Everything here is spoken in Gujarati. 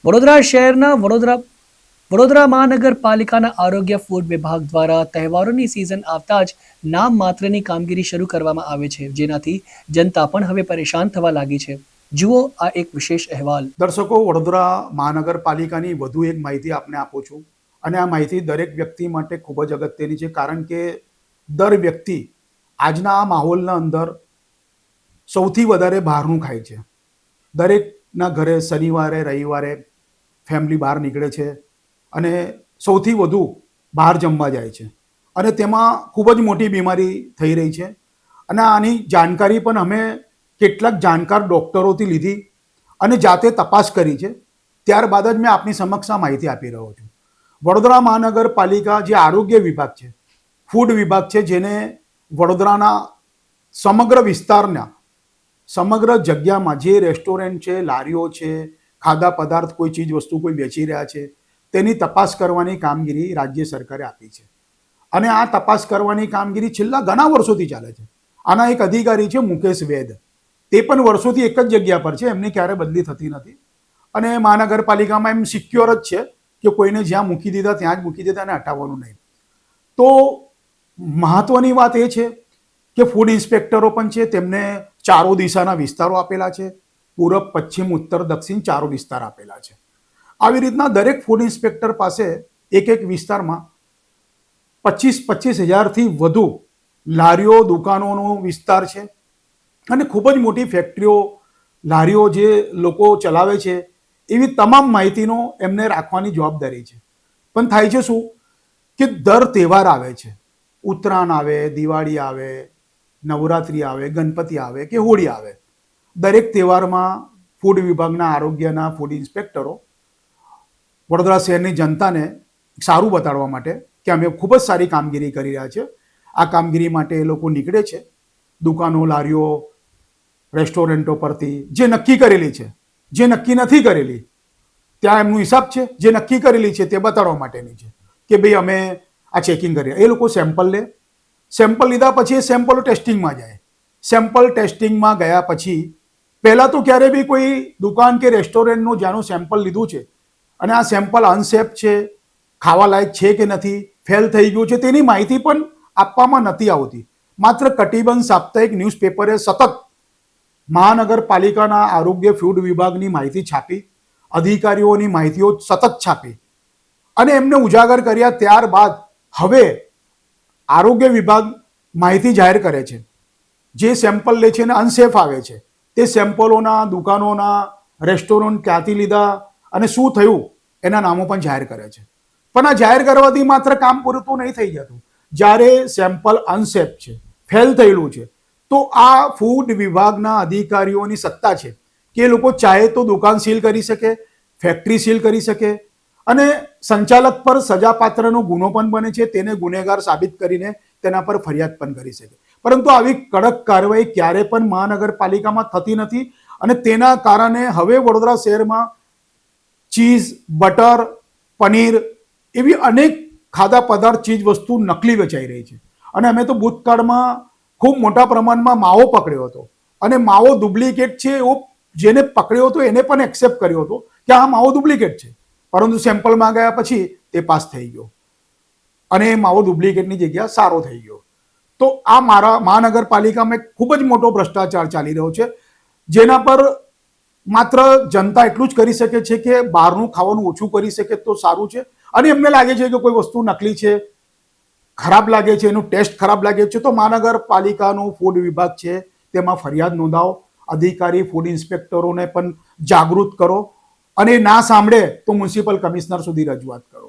વડોદરા શહેરના વડોદરા મહાનગરપાલિકાના આરોગ્ય ફૂડ વિભાગ દ્વારા તહેવારોની સિઝન આવતા જ નામ માત્રની કામગીરી શરૂ કરવામાં આવે છે, જેનાથી જનતા પણ હવે પરેશાન થવા લાગી છે. જુઓ આ એક વિશેષ અહેવાલ. દર્શકો, વડોદરા મહાનગરપાલિકાની વધુ એક માહિતી આપને આપું છું અને આ માહિતી દરેક વ્યક્તિ માટે ખૂબ જ અગત્યની છે, કારણ કે દર વ્યક્તિ આજના આ માહોલના અંદર સૌથી વધારે બહારનું ખાય છે. દરેકના ઘરે શનિવારે રવિવારે ફેમિલી બહાર નીકળે છે અને સૌથી વધુ બહાર જમવા જાય છે અને તેમાં ખૂબ જ મોટી બીમારી થઈ રહી છે. અને આની જાણકારી પણ અમે કેટલાક જાણકાર ડૉક્ટરોથી લીધી અને જાતે તપાસ કરી છે. ત્યારબાદ જ મેં આપની સમક્ષ આ માહિતી આપી રહ્યો છું. વડોદરા મહાનગરપાલિકા જે આરોગ્ય વિભાગ છે, ફૂડ વિભાગ છે, જેને વડોદરાના સમગ્ર વિસ્તારના સમગ્ર જગ્યામાં જે રેસ્ટોરન્ટ છે, લારીઓ છે, ખાધા પદાર્થ, કોઈ ચીજ વસ્તુ કોઈ વેચી રહ્યા છે, તેની તપાસ કરવાની કામગીરી રાજ્ય સરકારે આપી છે. અને આ તપાસ કરવાની કામગીરી છેલ્લા ઘણા વર્ષોથી ચાલે છે. આના એક અધિકારી છે મુકેશ વૈદ, તે પણ વર્ષોથી એક જ જગ્યા પર છે, એમની ક્યારે બદલી થતી નથી. અને મહાનગરપાલિકામાં એમ સિક્યોર જ છે કે કોઈને જ્યાં મૂકી દીધા ત્યાં જ મૂકી દીધા અને હટાવવાનું નહીં. તો મહત્વની વાત એ છે કે ફૂડ ઇન્સ્પેક્ટરો પણ છે, તેમને ચારો દિશાના વિસ્તારો આપેલા છે. પૂરબ, પશ્ચિમ, ઉત્તર, દક્ષિણ ચારો વિસ્તાર આપેલા છે. આવી રીતના દરેક ફૂડ ઇન્સ્પેક્ટર પાસે એક એક વિસ્તારમાં 25,000 હજારથી વધુ લારીઓ, દુકાનોનો વિસ્તાર છે અને ખૂબ જ મોટી ફેક્ટરીઓ, લારીઓ જે લોકો ચલાવે છે, એવી તમામ માહિતીનો એમને રાખવાની જવાબદારી છે. પણ થાય છે શું કે દર તહેવાર આવે છે, ઉત્તરાયણ આવે, દિવાળી આવે, નવરાત્રિ આવે, ગણપતિ આવે કે હોળી આવે, દરેક તહેવારમાં ફૂડ વિભાગના આરોગ્યના ફૂડ ઇન્સ્પેક્ટરો વડોદરા શહેરની જનતાને સારું બતાડવા માટે કે અમે ખૂબ જ સારી કામગીરી કરી રહ્યા છે, આ કામગીરી માટે એ લોકો નીકળે છે દુકાનો, લારીઓ, રેસ્ટોરન્ટો પરથી જે નક્કી કરેલી છે, જે નક્કી નથી કરેલી ત્યાં એમનું હિસાબ છે, જે નક્કી કરેલી છે તે બતાડવા માટેની છે કે ભાઈ અમે આ ચેકિંગ કરીએ. એ લોકો સેમ્પલ લે, સેમ્પલ લીધા પછી એ સેમ્પલો ટેસ્ટિંગમાં જાય. સેમ્પલ ટેસ્ટિંગમાં ગયા પછી પહેલાં તો ક્યારે બી કોઈ દુકાન કે રેસ્ટોરન્ટનું જ્યાંનું સેમ્પલ લીધું છે અને આ સેમ્પલ અનસેફ છે, ખાવા લાયક છે કે નથી, ફેલ થઈ ગયું છે, તેની માહિતી પણ આપવામાં નથી આવતી. માત્ર કટિબંધ સાપ્તાહિક ન્યૂઝપેપરે સતત મહાનગરપાલિકાના આરોગ્ય ફૂડ વિભાગની માહિતી છાપી, અધિકારીઓની માહિતીઓ સતત છાપી અને એમને ઉજાગર કર્યા. ત્યારબાદ હવે આરોગ્ય વિભાગ માહિતી જાહેર કરે છે. જે સેમ્પલ લે છે અને અનસેફ આવે છે, તે સેમ્પલોના, દુકાનોના, રેસ્ટોરન્ટ ક્યાંથી લીધા અને શું થયું એના નામો પણ જાહેર કરે છે. પણ આ જાહેર કરવાથી માત્ર કામ પૂરતું નહીં થઈ જતું. જ્યારે સેમ્પલ અનસેફ છે, ફેલ થયેલું છે, તો આ ફૂડ વિભાગના અધિકારીઓની સત્તા છે કે એ લોકો ચાહે તો દુકાન સીલ કરી શકે, ફેક્ટરી સીલ કરી શકે અને સંચાલક પર સજાપાત્રનો ગુનો પણ બને છે, તેને ગુનેગાર સાબિત કરીને તેના પર ફરિયાદ પણ કરી શકે. પરંતુ આવી કડક કાર્યવાહી ક્યારે પણ મહાનગરપાલિકામાં થતી નથી અને તેના કારણે હવે વડોદરા શહેરમાં ચીઝ, બટર, પનીર એવી અનેક ખાધા પદાર્થ, ચીજ વસ્તુ નકલી વેચાઈ રહી છે. અને અમે તો ભૂતકાળમાં ખૂબ મોટા પ્રમાણમાં માવો પકડ્યો હતો અને માવો ડુપ્લિકેટ છે એવો જેને પકડ્યો હતો એને પણ એક્સેપ્ટ કર્યો હતો કે આ માવો ડુપ્લિકેટ છે, પરંતુ સેમ્પલમાં ગયા પછી તે પાસ થઈ ગયો અને એ માવો ડુપ્લિકેટની જગ્યા સારો થઈ ગયો. તો આ મારા મહાનગરપાલિકામાં ખૂબ જ મોટો ભ્રષ્ટાચાર ચાલી રહ્યો છે, જેના પર માત્ર જનતા એટલું જ કરી શકે છે કે બહારનું ખાવાનું ઓછું કરી શકે તો સારું છે. અને એમને લાગે છે કે કોઈ વસ્તુ નકલી છે, ખરાબ લાગે છે, એનું ટેસ્ટ ખરાબ લાગે છે, તો મહાનગરપાલિકાનો ફૂડ વિભાગ છે તેમાં ફરિયાદ નોંધાવો. અધિકારી ફૂડ ઇન્સ્પેક્ટરોને પણ જાગૃત કરો અને ના સાંભળે તો મ્યુનિસિપલ કમિશનર સુધી રજૂઆત કરો.